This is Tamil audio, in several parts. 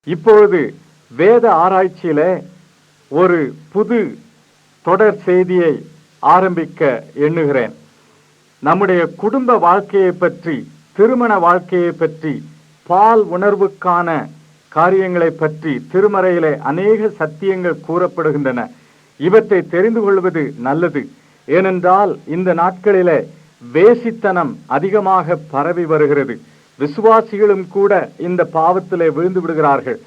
இப்பொழுது வேத ஆராய்ச்சியில ஒரு புது தொடர் செய்தியை ஆரம்பிக்க எண்ணுகிறேன். நம்முடைய குடும்ப வாழ்க்கையை பற்றி, திருமண வாழ்க்கையை பற்றி, பால் உணர்வுக்கான காரியங்களை பற்றி திருமறையிலே அநேக சத்தியங்கள் கூறப்படுகின்றன. இவற்றை தெரிந்து கொள்வது நல்லது. ஏனென்றால் இந்த நாட்களிலே வேசித்தனம் அதிகமாக பரவி வருகிறது. விசுவாசிகளும் கூட இந்த பாவத்திலே விழுந்து விடுகிறார்கள்.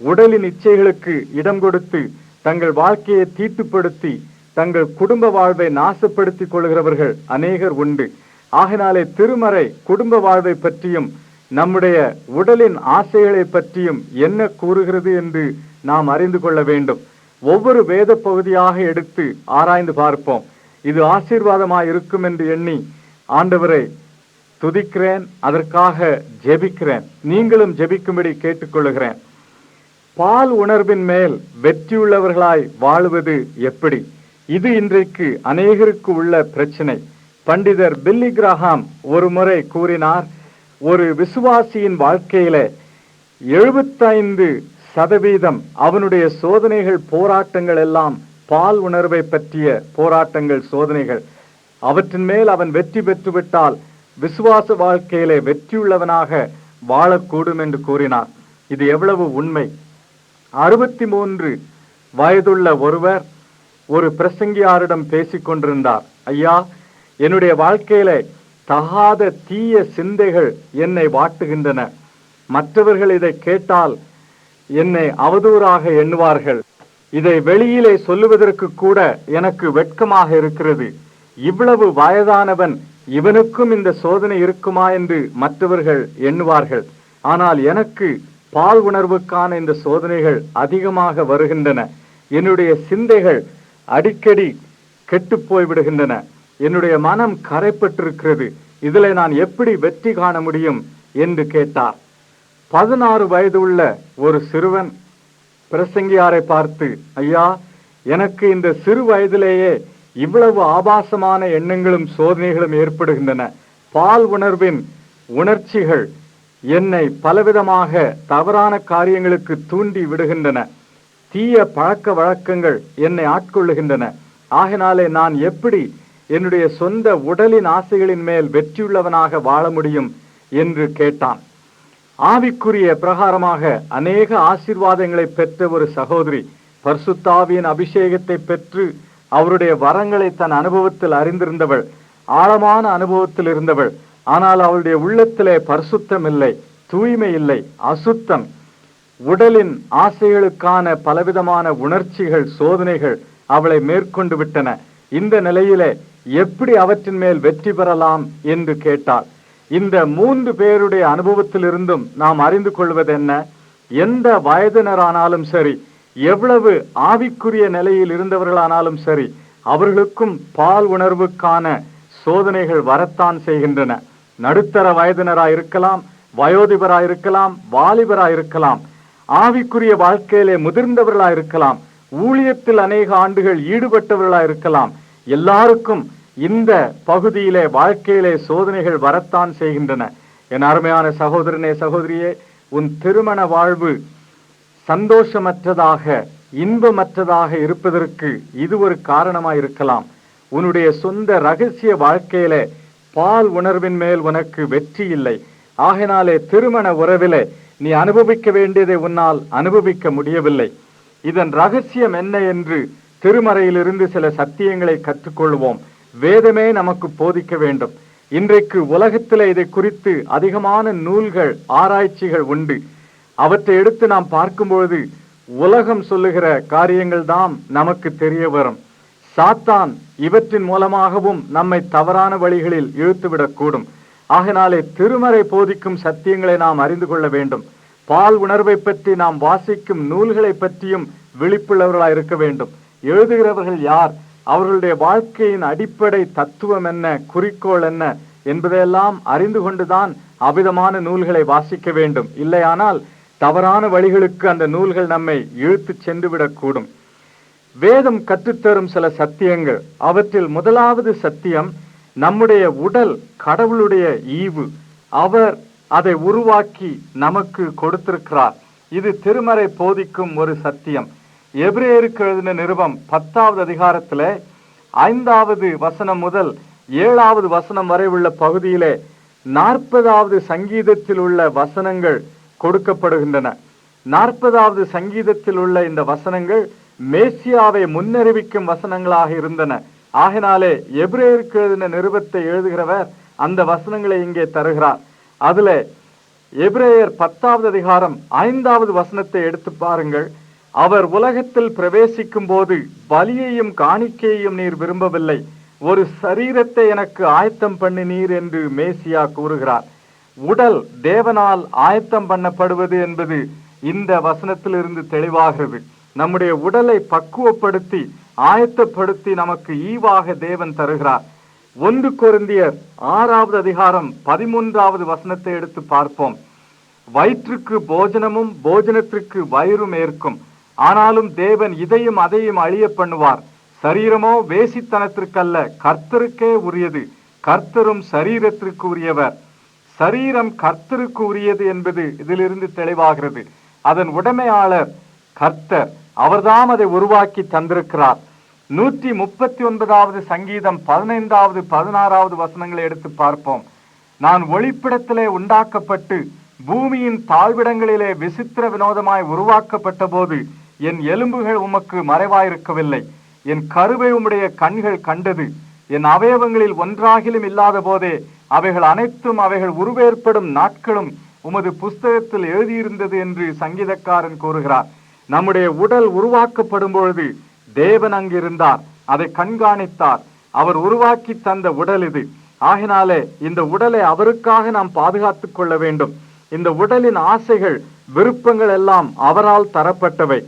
உடலின் இச்சைகளுக்கு இடம் கொடுத்து தங்கள் வாழ்க்கையை தீட்டுப்படுத்தி தங்கள் குடும்ப வாழ்வை நாசப்படுத்திக் கொள்கிறவர்கள் அநேகர் உண்டு. ஆகினாலே திருமறை குடும்ப வாழ்வை பற்றியும் நம்முடைய உடலின் ஆசைகளை பற்றியும் என்ன கூறுகிறது என்று நாம் அறிந்து கொள்ள வேண்டும். ஒவ்வொரு வேத பகுதியாக எடுத்து ஆராய்ந்து பார்ப்போம். இது ஆசீர்வாதமாய் இருக்கும் என்று எண்ணி ஆண்டவரை துதிக்கிறேன், அதற்காக ஜெபிக்கிறேன். நீங்களும் ஜெபிக்கும்படி கேட்டுக்கொள்கிறேன். பால் உணர்வின் மேல் வெற்றியுள்ளவர்களாய் வாழுவது எப்படி? இது இன்றைக்கு அநேகருக்கு உள்ள பிரச்சனை. பண்டிதர் பில்லி கிரஹாம் ஒரு முறை கூறினார், ஒரு விசுவாசியின் வாழ்க்கையில 75% அவனுடைய சோதனைகள், போராட்டங்கள் எல்லாம் பால் உணர்வை பற்றிய போராட்டங்கள், சோதனைகள். அவற்றின் மேல் அவன் வெற்றி பெற்றுவிட்டால் விசுவாச வாழ்க்கையிலே வெற்றியுள்ளவனாக வாழக்கூடும் என்று கூறினார். இது எவ்வளவு உண்மை! 63 வயதுள்ள ஒருவர் ஒரு பிரசங்கியாரிடம் பேசிக் கொண்டிருந்தார். ஐயா, என்னுடைய வாழ்க்கையில தகாத தீய சிந்தைகள் என்னை வாட்டுகின்றன. மற்றவர்கள் இதை கேட்டால் என்னை அவதூறாக எண்ணுவார்கள். இதை வெளியிலே சொல்லுவதற்கு கூட எனக்கு வெட்கமாக இருக்கிறது. இவ்வளவு வயதானவன், இவனுக்கும் இந்த சோதனை இருக்குமா என்று மற்றவர்கள் எண்ணுவார்கள். ஆனால் எனக்கு பால் உணர்வுக்கான இந்த சோதனைகள் அதிகமாக வருகின்றன. என்னுடைய சிந்தைகள் அடிக்கடி கெட்டு போய்விடுகின்றன. என்னுடைய மனம் கரைப்பட்டிருக்கிறது. இதில் நான் எப்படி வெற்றி காண முடியும் என்று கேட்டார். 16 வயது உள்ள ஒரு சிறுவன் பிரசங்கியாரை பார்த்து, ஐயா, எனக்கு இந்த சிறு வயதிலேயே இவ்வளவு ஆபாசமான எண்ணங்களும் சோதனைகளும் ஏற்படுகின்றன. பால் உணர்வின் உணர்ச்சிகள் என்னை பலவிதமாக தவறான காரியங்களுக்கு தூண்டி விடுகின்றன. தீய பழக்க வழக்கங்கள் என்னை ஆட்கொள்ளுகின்றன. ஆகினாலே நான் எப்படி என்னுடைய சொந்த உடலின் ஆசைகளின் மேல் வெற்றியுள்ளவனாக வாழ முடியும் என்று கேட்டான். ஆவிக்குரிய பிரகாரமாக அநேக ஆசீர்வாதங்களை பெற்ற ஒரு சகோதரி, பரிசுத்த ஆவியின் அபிஷேகத்தை பெற்று அவருடைய வரங்களை தன் அனுபவத்தில் அறிந்திருந்தவள், ஆழமான அனுபவத்தில் இருந்தவள். ஆனால் அவளுடைய உள்ளத்திலே பரிசுத்தம் இல்லை, தூய்மை இல்லை, அசுத்தம். உடலின் ஆசைகளுக்கான பலவிதமான உணர்ச்சிகள், சோதனைகள் அவளை மேற்கொண்டு விட்டன. இந்த நிலையிலே எப்படி அவற்றின் மேல் வெற்றி பெறலாம் என்று கேட்டாள். இந்த 3 பேருடைய அனுபவத்திலிருந்தும் நாம் அறிந்து கொள்வது என்ன? எந்த வயதினரானாலும் சரி, எவ்வளவு ஆவிக்குரிய நிலையில் இருந்தவர்களானாலும் சரி, அவர்களுக்கும் பால் உணர்வுக்கான சோதனைகள் வரத்தான் செய்கின்றன. நடுத்தர வயதினராய் இருக்கலாம், வயோதிபராய் இருக்கலாம், வாலிபராய் இருக்கலாம், ஆவிக்குரிய வாழ்க்கையிலே முதிர்ந்தவர்களாய் இருக்கலாம், ஊழியத்தில் அநேக ஆண்டுகள் ஈடுபட்டவர்களாய் இருக்கலாம். எல்லாருக்கும் இந்த பகுதியிலே வாழ்க்கையிலே சோதனைகள் வரத்தான் செய்கின்றன. என் அருமையான சகோதரனே, சகோதரியே, உன் திருமண வாழ்வு சந்தோஷமற்றதாக, இன்பமற்றதாக இருப்பதற்கு இது ஒரு காரணமாய் இருக்கலாம். உன்னுடைய சொந்த ரகசிய வாழ்க்கையிலே பால் உணர்வின் மேல் உனக்கு வெற்றி இல்லை. ஆகினாலே திருமண உறவிலே நீ அனுபவிக்க வேண்டியதை உன்னால் அனுபவிக்க முடியவில்லை. இதன் ரகசியம் என்ன என்று திருமறையிலிருந்து சில சத்தியங்களை கற்றுக்கொள்வோம். வேதமே நமக்கு போதிக்க வேண்டும். இன்றைக்கு உலகத்திலே இதை குறித்து அதிகமான நூல்கள், ஆராய்ச்சிகள் உண்டு. அவற்றை எடுத்து நாம் பார்க்கும்பொழுது உலகம் சொல்லுகிற காரியங்கள் தான் நமக்கு தெரிய வரும். சாத்தான் இவற்றின் மூலமாகவும் நம்மை தவறான வழிகளில் இழுத்துவிடக்கூடும். ஆகினாலே திருமறை போதிக்கும் சத்தியங்களை நாம் அறிந்து கொள்ள வேண்டும். பால் உணர்வை பற்றி நாம் வாசிக்கும் நூல்களை பற்றியும் விழிப்புள்ளவர்களாய் இருக்க வேண்டும். எழுதுகிறவர்கள் யார், அவர்களுடைய வாழ்க்கையின் அடிப்படை தத்துவம் என்ன, குறிக்கோள் என்ன என்பதையெல்லாம் அறிந்து கொண்டுதான் அவ்விதமான நூல்களை வாசிக்க வேண்டும். இல்லையானால் தவறான வழிகளுக்கு அந்த நூல்கள் நம்மை இழுத்து சென்று விடக்கூடும். வேதம் கற்றுத்தரும் சில சத்தியங்கள். அவற்றில் முதலாவது சத்தியம், நம்முடைய உடல் கடவுளுடைய ஈவு. அவர் அதை உருவாக்கி நமக்கு கொடுத்திருக்கிறார். இது திருமறை போதிக்கும் ஒரு சத்தியம். எபிரேயருக்கு எழுதின நிருபம் 10வது அதிகாரத்திலே 5வது வசனம் முதல் 7வது வசனம் வரை உள்ள பகுதியிலே 40வது சங்கீதத்தில் உள்ள வசனங்கள் கொடுக்கப்படுகின்றன. 40வது சங்கீதத்தில் உள்ள இந்த வசனங்கள் மேசியாவை முன்னறிவிக்கும் வசனங்களாக இருந்தன. ஆகினாலே எபிரேயருக்கு எழுதின நிருபத்தை எழுதுகிறவர் அந்த வசனங்களை இங்கே தருகிறார். அதுல எபிரேயர் 10வது அதிகாரம் 5வது வசனத்தை எடுத்து பாருங்கள். அவர் உலகத்தில் பிரவேசிக்கும் போது பலியையும் காணிக்கையையும் நீர் விரும்பவில்லை, ஒரு சரீரத்தை எனக்கு ஆயத்தம் பண்ணினீர் என்று மேசியா கூறுகிறார். உடல் தேவனால் ஆயத்தம் பண்ணப்படுவது என்பது இந்த வசனத்திலிருந்து தெளிவாகிறது. நம்முடைய உடலை பக்குவப்படுத்தி ஆயத்தப்படுத்தி நமக்கு ஈவாக தேவன் தருகிறார். 1 கொரிந்தியர் 6வது அதிகாரம் 13வது வசனத்தை எடுத்து பார்ப்போம். வயிற்றுக்கு போஜனமும் போஜனத்திற்கு வயிறும் ஏற்கும், ஆனாலும் தேவன் இதையும் அதையும் அழிய பண்ணுவார். சரீரமோ வேசித்தனத்திற்கல்ல, கர்த்தருக்கே உரியது, கர்த்தரும் சரீரத்திற்கு உரியவர். சரீரம் கர்த்தருக்கு உரியது என்பது இதிலிருந்து தெளிவாகிறது. அதன் உடைமையாளர் கர்த்தர், அவர்தாம் அதை உருவாக்கி தந்திருக்கிறார். 139வது சங்கீதம் 15வது 16வது வசனங்களை எடுத்து பார்ப்போம். நான் ஒளிப்பிடத்திலே உண்டாக்கப்பட்டு பூமியின் தாழ்விடங்களிலே விசித்திர வினோதமாய் உருவாக்கப்பட்ட போது என் எலும்புகள் உமக்கு மறைவாயிருக்கவில்லை. என் கருவை உம்முடைய கண்கள் கண்டது. என் அவயவங்களில் ஒன்றாகிலும் இல்லாத போதே அவைகள் அனைத்தும் அவைகள் உருவேற்படும் நாட்களும் உமது புஸ்தகத்தில் எழுதியிருந்தது என்று சங்கீதக்காரன் கூறுகிறார். நம்முடைய உடல் உருவாக்கப்படும் பொழுது தேவன் அங்கிருந்தார், அதை கண்காணித்தார். அவர் உருவாக்கி தந்த உடல் இது. ஆகினாலே இந்த உடலை அவருக்காக நாம் பாதுகாத்துக் கொள்ள வேண்டும். இந்த உடலின் ஆசைகள் விருப்பங்கள் எல்லாம் அவரால் தரப்பட்டவை.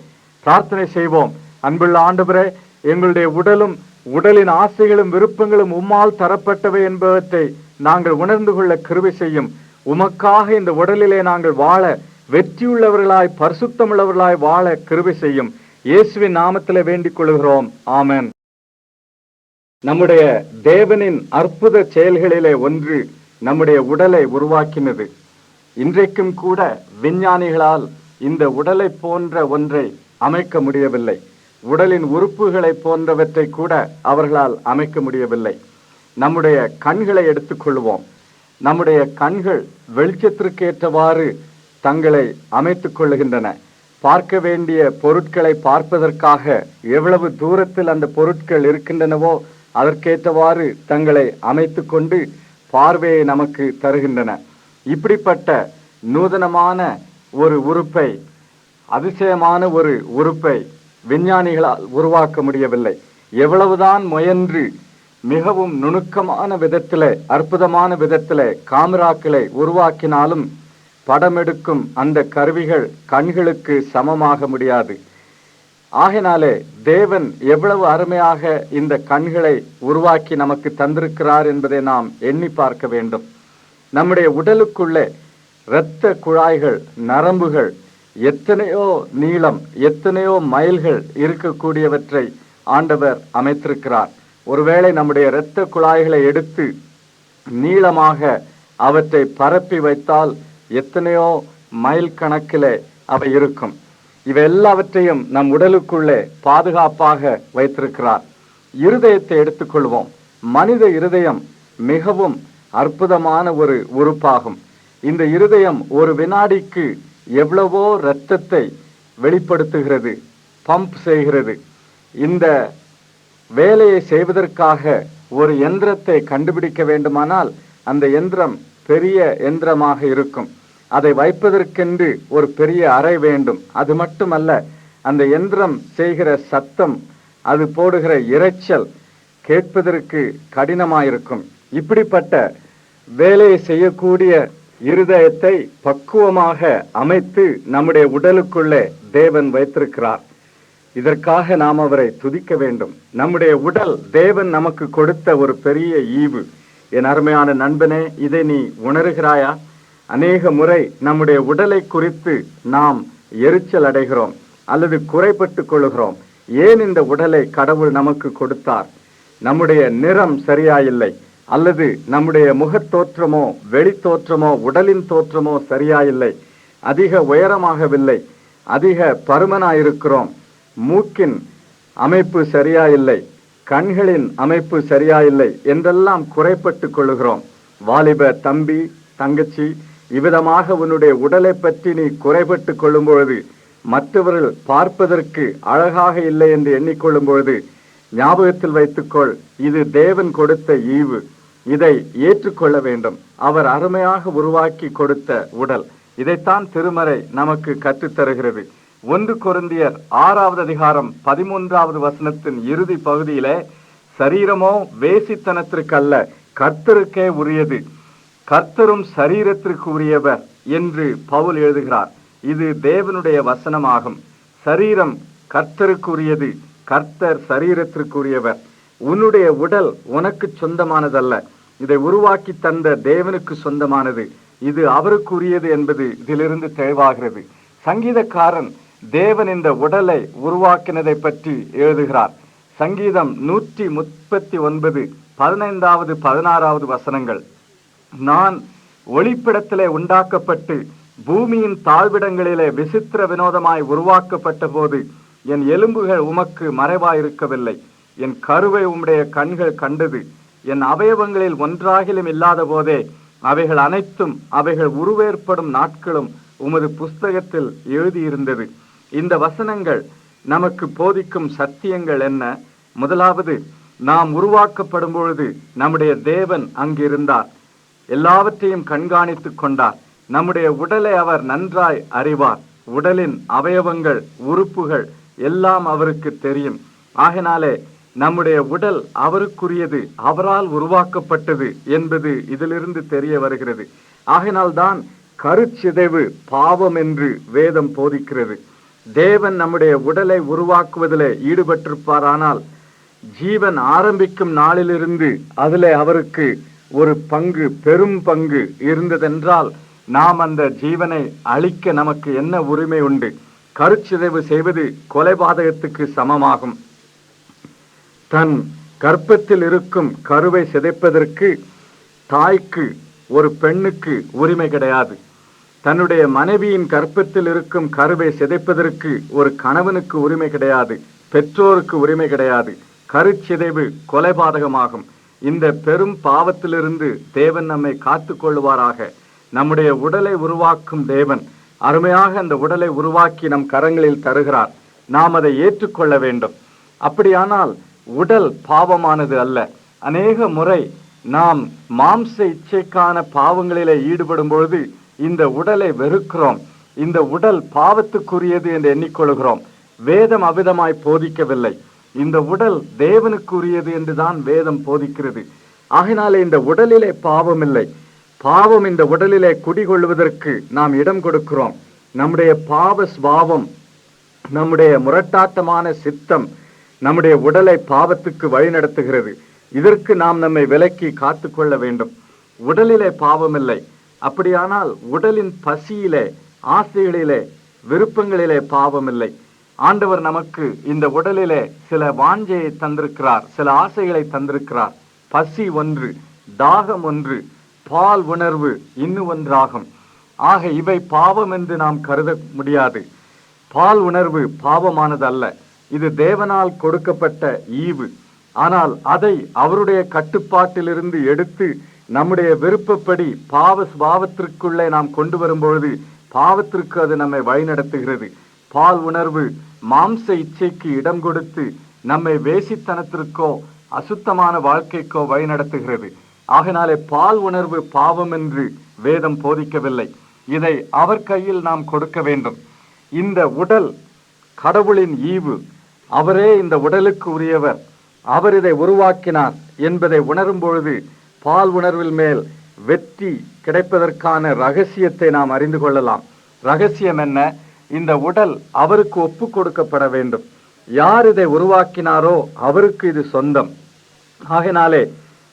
பிரார்த்தனை செய்வோம். அன்புள்ள ஆண்டவரே, எங்களுடைய உடலும் உடலின் ஆசைகளும் விருப்பங்களும் உம்மால் தரப்பட்டவை என்பவற்றை நாங்கள் உணர்ந்து கொள்ள கிருபை செய்யும். உமக்காக இந்த உடலிலே நாங்கள் வாழ வெற்றியுள்ளவர்களாய் பரிசுத்தமுள்ளவர்களாய் வாழ கிருபை செய்யும். இயேசுவின் நாமத்திலே வேண்டிக் கொள்கிறோம். ஆமென். நம்முடைய தேவனின் அற்புத செயல்களிலே ஒன்று நம்முடைய உடலை உருவாக்கினது. இன்றைக்கும் கூட விஞ்ஞானிகளால் இந்த உடலை போன்ற ஒன்றை அமைக்க முடியவில்லை. உடலின் உறுப்புகளை போன்றவற்றை கூட அவர்களால் அமைக்க முடியவில்லை. நம்முடைய கண்களை எடுத்துக்கொள்வோம். நம்முடைய கண்கள் வெளிச்சத்திற்கு ஏற்றவாறு தங்களை அமைத்துக் கொள்ளுகின்றன. பார்க்க வேண்டிய பொருட்களை பார்ப்பதற்காக எவ்வளவு தூரத்தில் அந்த பொருட்கள் இருக்கின்றனவோ அதற்கேற்றவாறு தங்களை அமைத்து கொண்டு பார்வையை நமக்கு தருகின்றன. இப்படிப்பட்ட நூதனமான ஒரு உறுப்பை, அதிசயமான ஒரு உறுப்பை விஞ்ஞானிகளால் உருவாக்க முடியவில்லை. எவ்வளவுதான் முயன்று மிகவும் நுணுக்கமான விதத்திலே, அற்புதமான விதத்திலே காமெராக்களை உருவாக்கினாலும் படமெடுக்கும் அந்த கருவிகள் கண்களுக்கு சமமாக முடியாது. ஆகினாலே தேவன் எவ்வளவு அருமையாக இந்த கண்களை உருவாக்கி நமக்கு தந்திருக்கிறார் என்பதை நாம் எண்ணி பார்க்க வேண்டும். நம்முடைய உடலுக்குள்ளே இரத்த குழாய்கள், நரம்புகள் எத்தனையோ நீளம், எத்தனையோ மைல்கள் இருக்கக்கூடியவற்றை ஆண்டவர் அமைத்திருக்கிறார். ஒருவேளை நம்முடைய இரத்த குழாய்களை எடுத்து நீளமாக அவற்றை பரப்பி வைத்தால் எத்தனையோ மைல் கணக்கிலே அவை இருக்கும். இவை எல்லாவற்றையும் நம் உடலுக்குள்ளே பாதுகாப்பாக வைத்திருக்கிறார். இருதயத்தை எடுத்துக்கொள்வோம். மனித இருதயம் மிகவும் அற்புதமான ஒரு உறுப்பாகும். இந்த இருதயம் ஒரு வினாடிக்கு எவ்வளவோ இரத்தத்தை வெளிப்படுத்துகிறது, பம்ப் செய்கிறது. இந்த வேலையை செய்வதற்காக ஒரு எந்திரத்தை கண்டுபிடிக்க வேண்டுமானால் அந்த எந்திரம் பெரிய எந்திரமாக இருக்கும். அதை வைப்பதற்கென்று ஒரு பெரிய அறை வேண்டும். அது மட்டுமல்ல, அந்த எந்திரம் செய்கிற சத்தம், அது போடுகிற இரைச்சல் கேட்பதற்கு கடினமாயிருக்கும். இப்படிப்பட்ட வேலையை செய்யக்கூடிய இருதயத்தை பக்குவமாக அமைத்து நம்முடைய உடலுக்குள்ளே தேவன் வைத்திருக்கிறார். இதற்காக நாம் அவரை துதிக்க வேண்டும். நம்முடைய உடல் தேவன் நமக்கு கொடுத்த ஒரு பெரிய ஈவு. என் அருமையான நண்பனே, இதை நீ உணர்கிறாயா? அநேக முறை நம்முடைய உடலை குறித்து நாம் எரிச்சல் அடைகிறோம் அல்லது குறைபட்டு கொள்கிறோம். ஏன் இந்த உடலை கடவுள் நமக்கு கொடுத்தார்? நம்முடைய நிறம் சரியாயில்லை, அல்லது நம்முடைய முகத் தோற்றமோ வெளி தோற்றமோ உடலின் தோற்றமோ சரியாயில்லை, அதிக உயரமாகவில்லை, அதிக பருமனாயிருக்கிறோம், மூக்கின் அமைப்பு சரியா இல்லை, கண்களின் அமைப்பு சரியா இல்லை என்றெல்லாம் குறைப்பட்டு கொள்ளுகிறோம். வாலிப தம்பி தங்கச்சி, இவ்விதமாக உன்னுடைய உடலை பற்றி நீ குறைபட்டு கொள்ளும் பொழுது, மற்றவர்கள் பார்ப்பதற்கு அழகாக இல்லை என்று எண்ணிக்கொள்ளும் பொழுது, ஞாபகத்தில் வைத்துக்கொள், இது தேவன் கொடுத்த ஈவு, இதை ஏற்றுக்கொள்ள வேண்டும். அவர் அருமையாக உருவாக்கி கொடுத்த உடல். இதைத்தான் திருமறை நமக்கு கற்றுத்தருகிறது. 1 கொரிந்தியர் 6வது அதிகாரம் 13வது வசனத்தின் இறுதி பகுதியிலே, சரீரமோ வேசித்தனத்திற்கல்ல, கர்த்தருக்கே உரியது, கர்த்தரும் சரீரத்திற்கு உரியவர் என்று பவுல் எழுதுகிறார். இது தேவனுடைய வசனமாகும். சரீரம் கர்த்தருக்குரியது, கர்த்தர் சரீரத்திற்குரியவர். உன்னுடைய உடல் உனக்கு சொந்தமானதல்ல, இதை உருவாக்கி தந்த தேவனுக்கு சொந்தமானது. இது அவருக்குரியது என்பது இதிலிருந்து தெளிவாகிறது. சங்கீதக்காரன் தேவன் இந்த உடலை உருவாக்கினதை பற்றி எழுதுகிறார். சங்கீதம் 139 15வது 16வது வசனங்கள், நான் ஒளிப்பிடத்திலே உண்டாக்கப்பட்டு பூமியின் தாழ்விடங்களிலே விசித்திர வினோதமாய் உருவாக்கப்பட்ட போது என் எலும்புகள் உமக்கு மறைவாயிருக்கவில்லை. என் கருவை உம்முடைய கண்கள் கண்டது. என் அவயவங்களில் ஒன்றாகிலும் இல்லாத போதே அவைகள் அனைத்தும் அவைகள் உருவேற்படும் நாட்களும் உமது புஸ்தகத்தில் எழுதியிருந்தது. இந்த வசனங்கள் நமக்கு போதிக்கும் சத்தியங்கள் என்ன? முதலாவது, நாம் உருவாக்கப்படும் பொழுது நம்முடைய தேவன் அங்கிருந்தார், எல்லாவற்றையும் கண்காணித்துக் கொண்டார். நம்முடைய உடலை அவர் நன்றாய் அறிவார். உடலின் அவயவங்கள், உறுப்புகள் எல்லாம் அவருக்கு தெரியும். ஆகினாலே நம்முடைய உடல் அவருக்குரியது, அவரால் உருவாக்கப்பட்டது என்பது இதிலிருந்து தெரிய வருகிறது. ஆகினால்தான் கருச்சிதைவு பாவம் என்று வேதம் போதிக்கிறது. தேவன் நம்முடைய உடலை உருவாக்குவதிலே ஈடுபட்டிருப்பாரானால், ஜீவன் ஆரம்பிக்கும் நாளிலிருந்து அதிலே அவருக்கு ஒரு பங்கு, பெரும் பங்கு இருந்ததென்றால், நாம் அந்த ஜீவனை அழிக்க நமக்கு என்ன உரிமை உண்டு? கருச்சிதைவு செய்வது கொலைபாதகத்துக்கு சமமாகும். தன் கர்ப்பத்தில் இருக்கும் கருவை சிதைப்பதற்கு தாய்க்கு, ஒரு பெண்ணுக்கு உரிமை கிடையாது. தன்னுடைய மனைவியின் கர்ப்பத்தில் இருக்கும் கருவை சிதைப்பதற்கு ஒரு கணவனுக்கு உரிமை கிடையாது, பெற்றோருக்கு உரிமை கிடையாது. கருச்சிதைவு கொலைபாதகமாகும். இந்த பெரும் பாவத்திலிருந்து தேவன் நம்மை காத்து கொள்வாராக. நம்முடைய உடலை உருவாக்கும் தேவன் அருமையாக அந்த உடலை உருவாக்கி நம் கரங்களில் தருகிறார். நாம் அதை ஏற்றுக்கொள்ள வேண்டும். அப்படியானால் உடல் பாவமானது அல்ல. அநேக முறை நாம் மாம்ச இச்சைக்கான பாவங்களிலே ஈடுபடும் பொழுது இந்த உடலை வெறுக்கிறோம். இந்த உடல் பாவத்துக்குரியது என்று எண்ணிக்கொள்கிறோம். வேதம் அவ்விதமாய் போதிக்கவில்லை. இந்த உடல் தேவனுக்குரியது என்றுதான் வேதம் போதிக்கிறது. ஆகினாலே இந்த உடலிலே பாவம் இல்லை. பாவம் இந்த உடலிலே குடிகொள்வதற்கு நாம் இடம் கொடுக்கிறோம். நம்முடைய பாவ சுபாவம், நம்முடைய முரட்டாட்டமான சித்தம் நம்முடைய உடலை பாவத்துக்கு வழிநடத்துகிறது. இதற்கு நாம் நம்மை விலக்கி காத்து கொள்ள வேண்டும். உடலிலே பாவம் இல்லை. அப்படியானால் உடலின் பசியிலே, ஆசைகளிலே, விருப்பங்களிலே பாவம் இல்லை. ஆண்டவர் நமக்கு இந்த உடலிலே சில வாஞ்சையை தந்திருக்கிறார், சில ஆசைகளை தந்திருக்கிறார். பசி ஒன்று, தாகம் ஒன்று, பால் உணர்வு இன்னும் ஒன்றாகும். ஆக இவை பாவம் என்று நாம் கருத முடியாது. பால் உணர்வு பாவமானது அல்ல. இது தேவனால் கொடுக்கப்பட்ட ஈவு. ஆனால் அதை அவருடைய கட்டுப்பாட்டிலிருந்து எடுத்து நம்முடைய விருப்பப்படி பாவ சுபாவத்திற்குள்ளே நாம் கொண்டு வரும்பொழுது பாவத்திற்கு அது நம்மை வழிநடத்துகிறது. பால் உணர்வு மாம்ச இச்சைக்கு இடம் கொடுத்து நம்மை வேசித்தனத்திற்கோ அசுத்தமான வாழ்க்கைக்கோ வழிநடத்துகிறது. ஆகினாலே பால் உணர்வு பாவம் என்று வேதம் போதிக்கவில்லை. இதை அவர் கையில் நாம் கொடுக்க வேண்டும். இந்த உடல் கடவுளின் ஈவு. அவரே இந்த உடலுக்கு உரியவர். அவர் இதை உருவாக்கினார் என்பதை உணரும் பொழுது பால் உணர்வில் மேல் வெற்றி கிடைப்பதற்கான ரகசியத்தை நாம் அறிந்து கொள்ளலாம். ரகசியம் என்ன? இந்த உடல் அவருக்கு ஒப்பு கொடுக்கப்பட வேண்டும். யார் இதை உருவாக்கினாரோ அவருக்கு இது சொந்தம். ஆகினாலே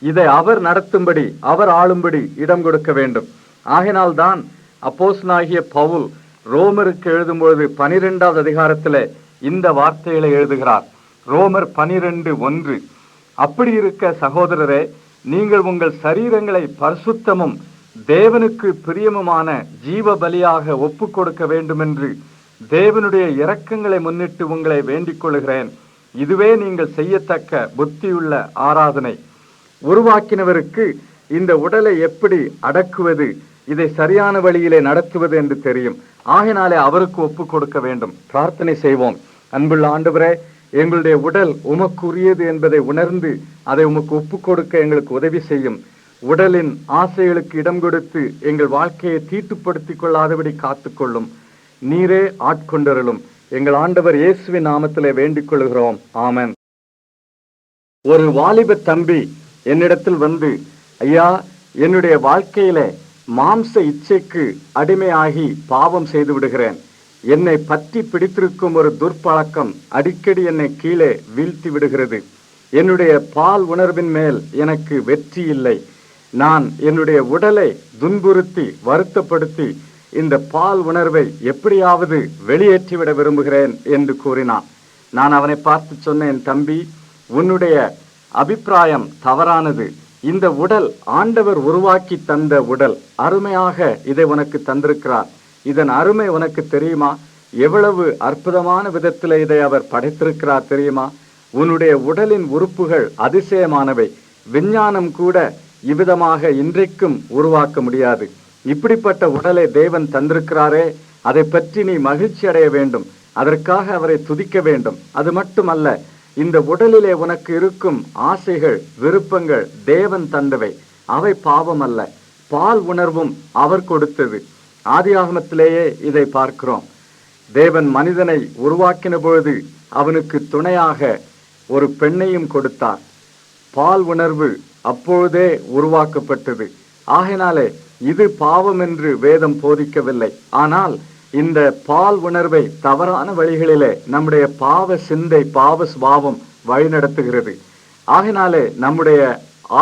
இதை அவர் நடத்தும்படி, அவர் ஆளும்படி இடம் கொடுக்க வேண்டும். ஆகினால்தான் அப்போஸ்தலனாகிய பவுல் ரோமருக்கு எழுதும்பொழுது 12வது அதிகாரத்திலே இந்த வார்த்தைகளை எழுதுகிறார். ரோமர் 12:1, அப்படி இருக்க சகோதரரே, நீங்கள் உங்கள் சரீரங்களை பரிசுத்தமும் தேவனுக்கு பிரியமுமான ஜீவ பலியாக ஒப்பு கொடுக்க வேண்டும் என்று தேவனுடைய இரக்கங்களை முன்னிட்டு உங்களை வேண்டிக் கொள்கிறேன். இதுவே நீங்கள் செய்யத்தக்க புத்தியுள்ள ஆராதனை. உருவாக்கினவருக்கு இந்த உடலை எப்படி அடக்குவது, இதை சரியான வழியிலே நடத்துவது என்று தெரியும். ஆகையினாலே அவருக்கு ஒப்பு கொடுக்க வேண்டும். பிரார்த்தனை செய்வோம். அன்புள்ள ஆண்டவரே, எங்களுடைய உடல் உமக்குரியது என்பதை உணர்ந்து அதை உமக்கு ஒப்பு கொடுக்க எங்களுக்கு உதவி செய்யும். உடலின் ஆசைகளுக்கு இடம் கொடுத்து எங்கள் வாழ்க்கையை தீட்டுப்படுத்திக் கொள்ளாதபடி காத்துக்கொள்ளும். நீரே ஆட்கொண்டருளும். எங்கள் ஆண்டவர் இயேசுவின் நாமத்திலே வேண்டிக் கொள்கிறோம். ஆமென். ஒரு வாலிப தம்பி என்னிடத்தில் வந்து, ஐயா, என்னுடைய வாழ்க்கையில மாம்ச இச்சைக்கு அடிமையாகி பாவம் செய்து விடுகிறேன். என்னை பற்றி பிடித்திருக்கும் ஒரு துர்ப்பழக்கம் அடிக்கடி என்னை கீழே வீழ்த்தி விடுகிறது. என்னுடைய பால் உணர்வின் மேல் எனக்கு வெற்றி இல்லை. நான் என்னுடைய உடலை துன்புறுத்தி வருத்தப்படுத்தி இந்த பால் உணர்வை எப்படியாவது வெளியேற்றிவிட விரும்புகிறேன் என்று கூறினான். நான் அவனை பார்த்து சொன்னேன், தம்பி, உன்னுடைய அபிப்பிராயம் தவறானது. இந்த உடல் ஆண்டவர் உருவாக்கி தந்த உடல். அருமையாக இதை உனக்கு தந்திருக்கிறார். இதன் அருமை உனக்கு தெரியுமா? எவ்வளவு அற்புதமான விதத்தில் இதை அவர் படைத்திருக்கிறார் தெரியுமா? உன்னுடைய உடலின் உறுப்புகள் அதிசயமானவை. விஞ்ஞானம் கூட இவ்விதமாக இன்றைக்கும் உருவாக்க முடியாது. இப்படிப்பட்ட உடலை தேவன் தந்திருக்கிறாரே, அதை பற்றி நீ மகிழ்ச்சி அடைய வேண்டும். அதற்காக அவரை துதிக்க வேண்டும். அது மட்டுமல்ல, இந்த உடலிலே உனக்கு இருக்கும் ஆசைகள், விருப்பங்கள் தேவன் தந்தவை. அவை பாவம் அல்ல. பால் உணர்வும் அவர் கொடுத்தது. ஆதியாகமத்திலேயே இதை பார்க்கிறோம். தேவன் மனிதனை உருவாக்கின பொழுது அவனுக்கு துணையாக ஒரு பெண்ணையும் கொடுத்தார். பால் உணர்வு அப்பொழுதே உருவாக்கப்பட்டது. ஆகையினாலே இது பாவம் என்று வேதம் போதிக்கவில்லை. ஆனால் இந்த பால் உணர்வை தவறான வழிகளிலே நம்முடைய பாவ சிந்தை, பாவ சுபாவம் வழிநடத்துகிறது. ஆகையினாலே நம்முடைய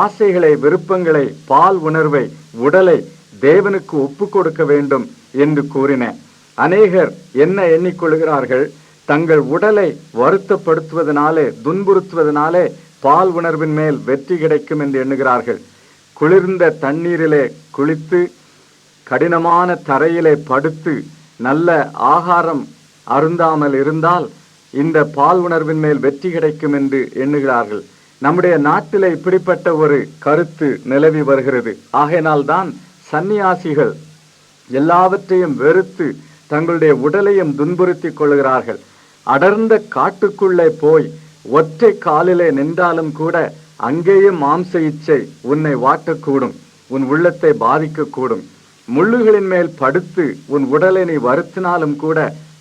ஆசைகளை, விருப்பங்களை, பால் உணர்வை, உடலை தேவனுக்கு ஒப்பு கொடுக்க வேண்டும் என்று கூறினேன். அநேகர் என்ன எண்ணிக்கொள்கிறார்கள்? தங்கள் உடலை வருத்தப்படுத்துவதனாலே, துன்புறுத்துவதனாலே பால் உணர்வின் மேல் வெற்றி கிடைக்கும் என்று எண்ணுகிறார்கள். குளிர்ந்த தண்ணீரிலே குளித்து, கடினமான தரையிலே படுத்து, நல்ல ஆகாரம் அருந்தாமல் இருந்தால் இந்த பால் உணர்வின் மேல் வெற்றி கிடைக்கும் என்று எண்ணுகிறார்கள். நம்முடைய நாட்டிலே இப்படிப்பட்ட ஒரு கருத்து நிலவி வருகிறது. ஆகையினால்தான் சந்நியாசிகள் எல்லாவற்றையும் வெறுத்து தங்களுடைய உடலையும் துன்புறுத்திக் கொள்கிறார்கள். அடர்ந்த காட்டுக்குள்ளே போய் ஒற்றை காலிலே நின்றாலும் கூட அங்கேயும் மாம்ச இச்சை உன்னை வாட்டக்கூடும், உன் உள்ளத்தை பாதிக்கக்கூடும். முள்ளுகளின் மேல் படுத்து உன் உடலை நீ வருத்தினாலும் கூட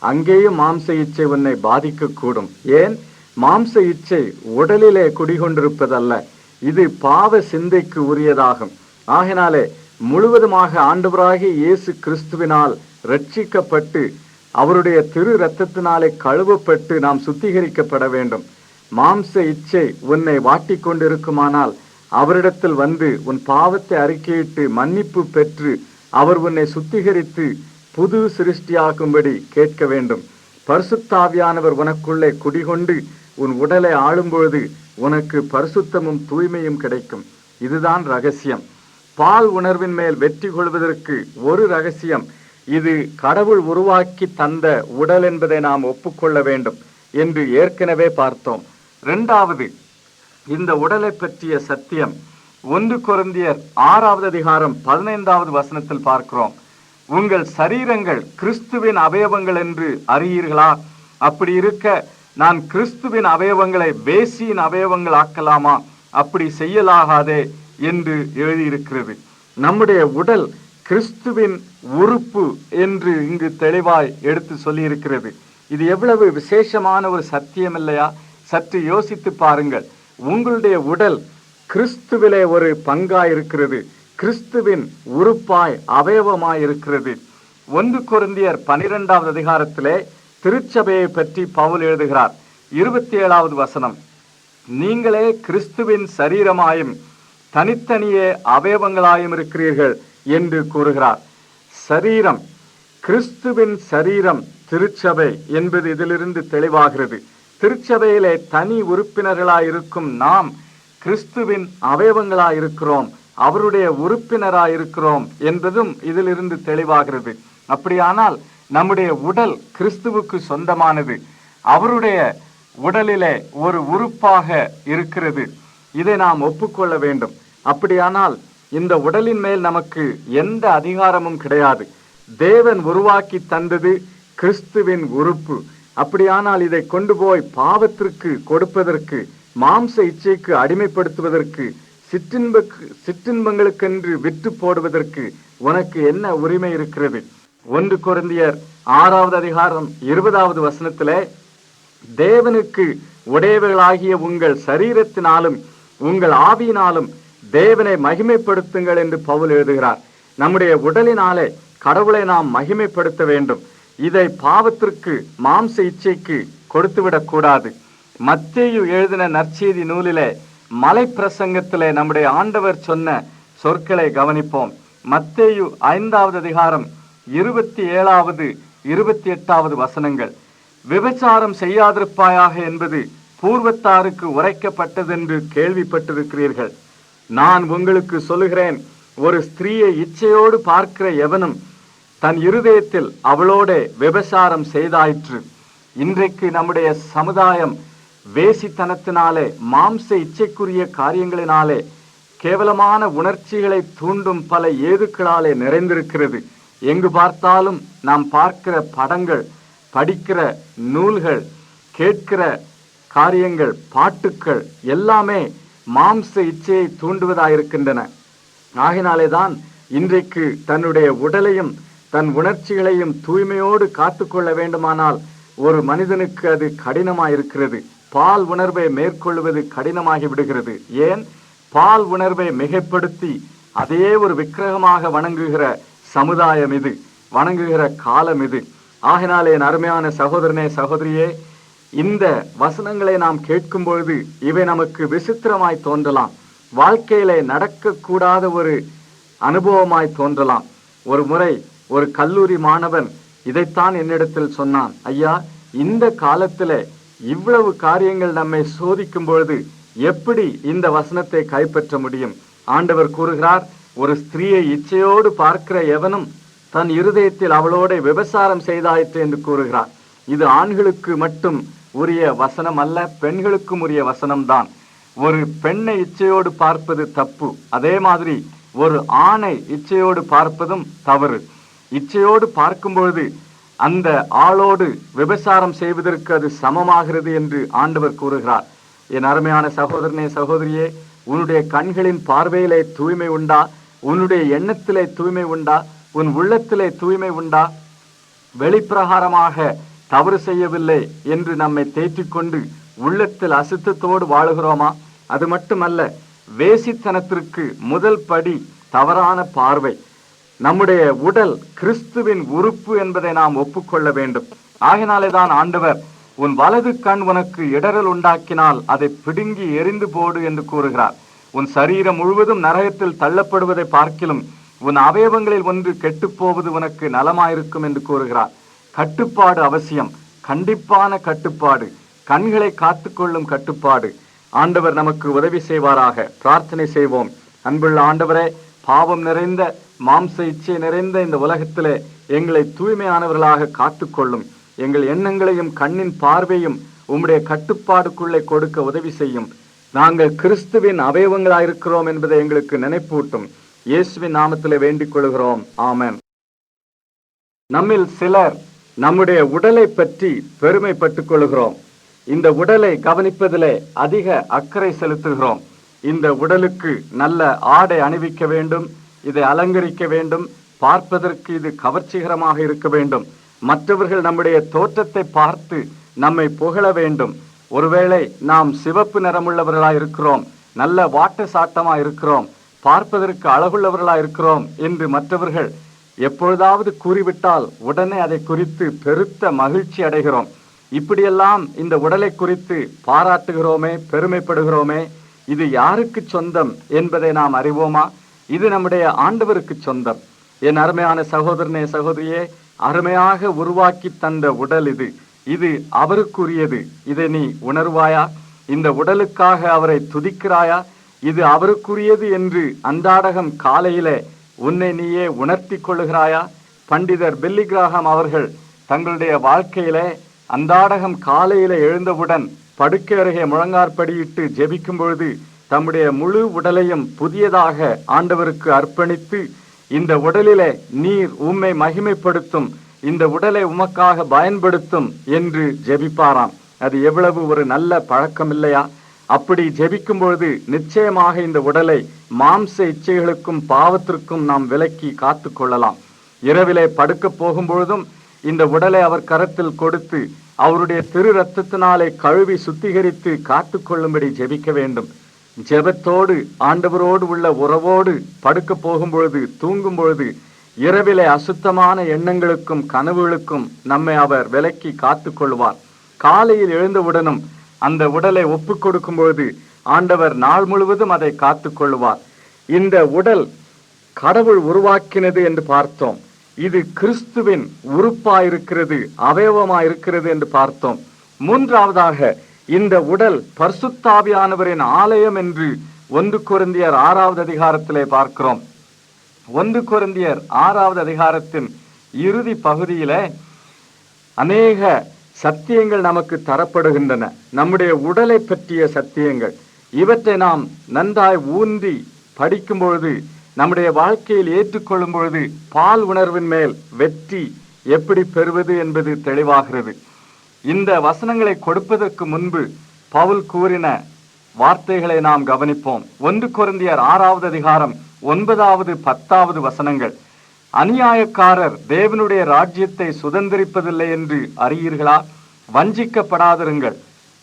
அங்கேயும் மாம்ச இச்சை உன்னை பாதிக்கக்கூடும். ஏன்? மாம்ச இச்சை உடலிலே குடிகொண்டிருப்பதல்ல, இது பாவ சிந்தைக்கு உரியதாகும். ஆகினாலே முழுவதுமாக ஆண்டவராகிய இயேசு கிறிஸ்துவினால் ரட்சிக்கப்பட்டு அவருடைய திரு இரத்தத்தினாலே கழுவப்பட்டு நாம் சுத்திகரிக்கப்பட வேண்டும். மாம்ச இச்சை உன்னை வாட்டிக் கொண்டிருக்குமானால் அவரிடத்தில் வந்து உன் பாவத்தை அறிக்கையிட்டு மன்னிப்பு பெற்று அவர் உன்னை சுத்திகரித்து புது சிருஷ்டியாகும்படி கேட்க வேண்டும். பரிசுத்தாவியானவர் உனக்குள்ளே குடிகொண்டு உன் உடலை ஆளும்பொழுது உனக்கு பரிசுத்தமும் தூய்மையும் கிடைக்கும். இதுதான் ரகசியம். பால் உணர்வின் மேல் வெற்றி கொள்வதற்கு ஒரு ரகசியம், இது கடவுள் உருவாக்கி தந்த உடல் என்பதை நாம் ஒப்புக்கொள்ள வேண்டும் என்று ஏற்கனவே பார்த்தோம். இரண்டாவது, இந்த உடலை பற்றிய சத்தியம் 1 கொரிந்தியர் 6வது அதிகாரம் 15வது வசனத்தில் பார்க்கிறோம். உங்கள் சரீரங்கள் கிறிஸ்துவின் அவயவங்கள் என்று அறியீர்களா? அப்படி இருக்க நான் கிறிஸ்துவின் அவயவங்களை வேசியின் அவயவங்கள் ஆக்கலாமா? அப்படி செய்யலாகாதே என்று எழுதியிருக்கிறது. நம்முடைய உடல் கிறிஸ்துவின் உறுப்பு என்று இங்கு தெளிவாய் எடுத்து சொல்லியிருக்கிறது. இது எவ்வளவு விசேஷமான ஒரு சத்தியம் இல்லையா? சற்று யோசித்து பாருங்கள். உங்களுடைய உடல் கிறிஸ்துவிலே ஒரு பங்காய் இருக்கிறது, கிறிஸ்துவின் உறுப்பாய் அவயவமாய் இருக்கிறது. 1 கொரிந்தியர் 12வது அதிகாரத்திலே திருச்சபையை பற்றி பவுல் எழுதுகிறார். 27வது வசனம், நீங்களே கிறிஸ்துவின் சரீரமாயும் தனித்தனியே அவயவங்களாயும் இருக்கிறீர்கள் என்று கூறுகிறார். சரீரம், கிறிஸ்துவின் சரீரம் திருச்சபை என்பது இதிலிருந்து தெளிவாகிறது. திருச்சபையிலே தனி உறுப்பினர்களாயிருக்கும் நாம் கிறிஸ்துவின் அவயவங்களாயிருக்கிறோம், அவருடைய உறுப்பினராயிருக்கிறோம் என்பதும் இதிலிருந்து தெளிவாகிறது. அப்படியானால் நம்முடைய உடல் கிறிஸ்துவுக்கு சொந்தமானது. அவருடைய உடலிலே ஒரு உறுப்பாக இருக்கிறது. இதை நாம் ஒப்புக்கொள்ள வேண்டும். அப்படியானால் இந்த உடலின் மேல் நமக்கு எந்த அதிகாரமும் கிடையாது. தேவன் உருவாக்கி தந்தது கிறிஸ்துவின் உறுப்பு. அப்படியானால் இதை கொண்டு போய் பாவத்திற்கு கொடுப்பதற்கு, மாம்ச இச்சைக்கு அடிமைப்படுத்துவதற்கு, சிற்றின்பங்களுக்கென்று விற்று போடுவதற்கு உனக்கு என்ன உரிமை இருக்கிறது? 1 கொரிந்தியர் 6வது அதிகாரம் 20வது வசனத்திலே, தேவனுக்கு உடையவர்களாகிய உங்கள் சரீரத்தினாலும் உங்கள் ஆவியினாலும் தேவனை மகிமைப்படுத்துங்கள் என்று பவுல் எழுதுகிறார். நம்முடைய உடலினாலே கடவுளை நாம் மகிமைப்படுத்த வேண்டும். இதை பாவத்திற்கு, மாம்ச இச்சைக்கு கொடுத்துவிடக் கூடாது. மத்தேயு எழுதின நற்செய்தி நூலிலே மலை பிரசங்கத்திலே நம்முடைய ஆண்டவர் சொன்ன சொற்களை கவனிப்போம். மத்தேயு 5வது அதிகாரம் 27வது 28வது வசனங்கள். விபச்சாரம் செய்யாதிருப்பாயாக என்பது பூர்வத்தாருக்கு உரைக்கப்பட்டதென்று கேள்விப்பட்டிருக்கிறீர்கள். நான் உங்களுக்கு சொல்லுகிறேன், ஒரு ஸ்திரீயை இச்சையோடு பார்க்கிற எவனும் தன் இருதயத்தில் அவளோட விபச்சாரம் செய்தாயிற்று. இன்றைக்கு நம்முடைய சமுதாயம் வேசித்தனத்தினாலே, மாம்ச இச்சைக்குரிய காரியங்களினாலே, கேவலமான உணர்ச்சிகளை தூண்டும் பல ஏதுக்களாலே நிறைந்திருக்கிறது. எங்கு பார்த்தாலும் நாம் பார்க்கிற படங்கள், படிக்கிற நூல்கள், கேட்கிற காரியங்கள், பாட்டுக்கள் எல்லாமே மாம்ச இச்சையை தூண்டுவதாயிருக்கின்றன. ஆகினாலே தான் இன்றைக்கு தன்னுடைய உடலையும் தன் உணர்ச்சிகளையும் தூய்மையோடு காத்துக்கொள்ள வேண்டுமானால் ஒரு மனிதனுக்கு அது கடினமாயிருக்கிறது. பால் உணர்வை மேற்கொள்வது கடினமாகி விடுகிறது. ஏன்? பால் உணர்வை மிகைப்படுத்தி அதே ஒரு விக்கிரகமாக வணங்குகிற சமுதாயம் இது, வணங்குகிற காலம் இது. ஆகினாலே என் அருமையான சகோதரனே, சகோதரியே, இந்த வசனங்களை நாம் கேட்கும் பொழுது இவை நமக்கு விசித்திரமாய் தோன்றலாம். வாழ்க்கையிலே நடக்கக்கூடாத ஒரு அனுபவமாய் தோன்றலாம். ஒரு முறை ஒரு கல்லூரி மாணவன் இதைத்தான் என்னிடத்தில் சொன்னான். ஐயா, இந்த காலத்திலே இவ்வளவு காரியங்கள் நம்மை சோதிக்கும் பொழுது எப்படி இந்த வசனத்தை கைப்பற்ற முடியும்? ஆண்டவர் கூறுகிறார், ஒரு ஸ்திரீயை இச்சையோடு பார்க்கிற எவனும் தன் இருதயத்தில் அவளோட விபச்சாரம் செய்தாயிற்று என்று கூறுகிறார். இது ஆண்களுக்கு மட்டும் உரிய வசனம் அல்ல, பெண்களுக்கும் உரிய வசனம்தான். ஒரு பெண்ணை இச்சையோடு பார்ப்பது தப்பு. அதே மாதிரி ஒரு ஆணை இச்சையோடு பார்ப்பதும் தவறு. இச்சையோடு பார்க்கும் பொழுது அந்த ஆளோடு விபச்சாரம் செய்வதற்கு அது சமமாகிறது என்று ஆண்டவர் கூறுகிறார். என் அருமையான சகோதரனே, சகோதரியே, உன்னுடைய கண்களின் பார்வையிலே தூய்மை உண்டா? உன்னுடைய எண்ணத்திலே தூய்மை உண்டா? உன் உள்ளத்திலே தூய்மை உண்டா? வெளிப்பிரகாரமாக தவறு செய்யவில்லை என்று நம்மை தேற்றிக் கொண்டு உள்ளத்தில் அசுத்தத்தோடு வாழுகிறோமா? அது மட்டுமல்ல, வேசித்தனத்திற்கு முதல் படி தவறான பார்வை. நம்முடைய உடல் கிறிஸ்துவின் உறுப்பு என்பதை நாம் ஒப்புக்கொள்ள வேண்டும். ஆகினாலே தான் ஆண்டவர், உன் வலது கண் உனக்கு இடரல் உண்டாக்கினால் அதை பிடுங்கி எரிந்து போடு என்று கூறுகிறார். உன் சரீரம் முழுவதும் நரகத்தில் தள்ளப்படுவதை பார்க்கிலும் உன் அவயவங்களில் ஒன்று கெட்டுப்போவது உனக்கு நலமாயிருக்கும் என்று கூறுகிறார். கட்டுப்பாடு அவசியம், கண்டிப்பான கட்டுப்பாடு, கண்களை காத்துக்கொள்ளும் கட்டுப்பாடு. ஆண்டவர் நமக்கு உதவி செய்வாராக. பிரார்த்தனை செய்வோம். அன்புள்ள ஆண்டவரே, பாவம் நிறைந்த, மாம்ச இச்சை நிறைந்த இந்த உலகத்திலே எங்களை தூய்மையானவர்களாக காத்துக்கொள்ளும். எங்கள் எண்ணங்களையும் கண்ணின் பார்வையும் உம்முடைய கட்டுப்பாடுக்குள்ளே கொடுக்க உதவி செய்யும். நாங்கள் கிறிஸ்துவின் அவயவங்களாயிருக்கிறோம் என்பதை எங்களுக்கு நினைப்பூட்டும். இயேசுவின் நாமத்திலே வேண்டிக் கொள்கிறோம். ஆமென். நம்மில் சிலர் நம்முடைய உடலை பற்றி பெருமைப்பட்டுக் கொள்கிறோம். இந்த உடலை கவனிப்பதிலே அதிக அக்கறை செலுத்துகிறோம். இந்த உடலுக்கு நல்ல ஆடை அணிவிக்க வேண்டும், இதை அலங்கரிக்க வேண்டும், பார்ப்பதற்கு இது கவர்ச்சிகரமாக இருக்க வேண்டும், மற்றவர்கள் நம்முடைய தோற்றத்தை பார்த்து நம்மை புகழ வேண்டும். ஒருவேளை நாம் சிவப்பு நிறமுள்ளவர்களாய் இருக்கிறோம், நல்ல வாட்ட சாட்டமா இருக்கிறோம், பார்ப்பதற்கு அழகுள்ளவர்களா இருக்கிறோம் என்று மற்றவர்கள் எப்பொழுதாவது கூறிவிட்டால் உடனே அதை குறித்து பெருத்த மகிழ்ச்சி அடைகிறோம். இப்படியெல்லாம் இந்த உடலை குறித்து பாராட்டுகிறோமே, பெருமைப்படுகிறோமே. இது யாருக்கு சொந்தம் என்பதை நாம் அறிவோமா? இது நம்முடைய ஆண்டவருக்கு சொந்தம். என் அருமையான சகோதரனே, சகோதரியே, அருமையாக உருவாக்கி தந்த உடல் இது. இது அவருக்குரியது. இதை நீ உணர்வாயா? இந்த உடலுக்காக அவரை துதிக்கிறாயா? இது அவருக்குரியது என்று அன்றாடகம் காலையிலே உன்னை நீயே உணர்த்தி கொள்ளுகிறாயா? பண்டிதர் பில்லி கிராஹாம் அவர்கள் தங்களுடைய வாழ்க்கையிலே அன்றாடகம் காலையில எழுந்தவுடன் படுக்கை அருகே முழங்காற்படியிட்டு ஜெபிக்கும் பொழுது தம்முடைய முழு உடலையும் புதியதாக ஆண்டவருக்கு அர்ப்பணித்து, இந்த உடலிலே நீர் உம்மை மகிமைப்படுத்தும், இந்த உடலை உமக்காக பயன்படுத்தும் என்று ஜெபிப்பாராம். அது எவ்வளவு ஒரு நல்ல பழக்கம் இல்லையா? அப்படி ஜெபிக்கும் பொழுது நிச்சயமாக இந்த உடலை மாம்ச இச்சைகளுக்கும் பாவத்திற்கும் நாம் விலக்கி காத்து கொள்ளலாம். இரவிலே படுக்க போகும்பொழுதும் இந்த உடலை அவர் கரத்தில் கொடுத்து அவருடைய திரு ரத்தத்தினாலே கழுவி சுத்திகரித்து காத்து கொள்ளும்படி ஜெபிக்க வேண்டும். ஜெபத்தோடு ஆண்டவரோடு உள்ள உறவோடு படுக்க போகும்பொழுது தூங்கும் பொழுது இரவிலே அசுத்தமான எண்ணங்களுக்கும் கனவுகளுக்கும் நம்மை அவர் விலக்கி காத்து கொள்வார். காலையில் எழுந்தவுடனும் அந்த உடலை ஒப்பு கொடுக்கும் பொழுது ஆண்டவர் நாள் முழுவதும் அதை காத்து கொள்வார். இந்த உடல் கடவுள் உருவாக்கினது என்று பார்த்தோம். இது கிறிஸ்துவின் உறுப்பாயிருக்கிறது, அவயவமாயிருக்கிறது என்று பார்த்தோம். மூன்றாவதாக இந்த உடல் பரிசுத்தாவியானவரின் ஆலயம் என்று 1 கொரிந்தியர் 6வது அதிகாரத்திலே பார்க்கிறோம். 1 கொரிந்தியர் 6வது அதிகாரத்தின் இறுதி பகுதியிலே அநேக சத்தியங்கள் நமக்கு தரப்படுகின்றன. நம்முடைய உடலை பற்றிய சத்தியங்கள். இவற்றை நாம் நன்றாய் ஊன்றி படிக்கும் பொழுது, நம்முடைய வாழ்க்கையில் ஏற்றுக்கொள்ளும் பொழுது பால் உணர்வின் மேல் வெற்றி எப்படி பெறுவது என்பது தெளிவாகிறது. இந்த வசனங்களை கொடுப்பதற்கு முன்பு பவுல் கூறின வார்த்தைகளை நாம் கவனிப்போம். 1 கொரிந்தியர் 6வது அதிகாரம் 9வது 10வது வசனங்கள். அநியாயக்காரர் தேவனுடைய ராஜ்யத்தை சுதந்திரிப்பதில்லை என்று அறியீர்களா? வஞ்சிக்கப்படாதிருங்கள்.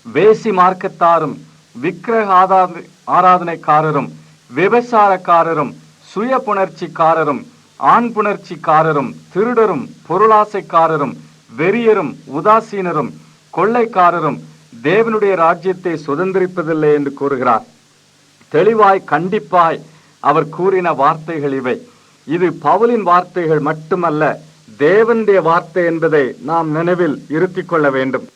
வேசி மார்க்கத்தாரும் விக்கிரக ஆராதனைக்காரரும் விபசாரக்காரரும் சுய புணர்ச்சிக்காரரும் ஆண் புணர்ச்சிக்காரரும் திருடரும் பொருளாசைக்காரரும் வெறியரும் உதாசீனரும் கொள்ளைக்காரரும் தேவனுடைய ராஜ்யத்தை சுதந்திரிப்பதில்லை என்று கூறுகிறார். தெளிவாய் கண்டிப்பாய் அவர் கூறின வார்த்தைகள் இவை. இது பவுலின் வார்த்தைகள் மட்டுமல்ல, தேவனுடைய வார்த்தை என்பதை நாம் நினைவில் இருத்திக் கொள்ள வேண்டும்.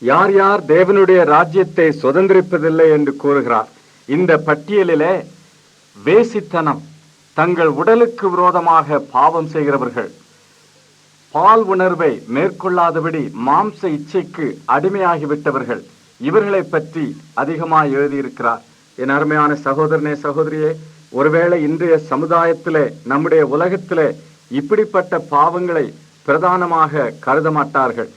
யார் யார் தேவனுடைய ராஜ்யத்தை சுதந்திரிப்பதில்லை என்று கூறுகிறார்? இந்த பட்டியலிலே வேசித்தனம், தங்கள் உடலுக்கு விரோதமாக பாவம் செய்கிறவர்கள், பால் உணர்வை மேற்கொள்ளாதபடி மாம்ச இச்சைக்கு அடிமையாகிவிட்டவர்கள், இவர்களை பற்றி அதிகமாக எழுதியிருக்கிறார். என் அருமையான சகோதரனே, சகோதரியே, ஒருவேளை இன்றைய சமுதாயத்திலே, நம்முடைய உலகத்திலே இப்படிப்பட்ட பாவங்களை பிரதானமாக கருத மாட்டார்கள்.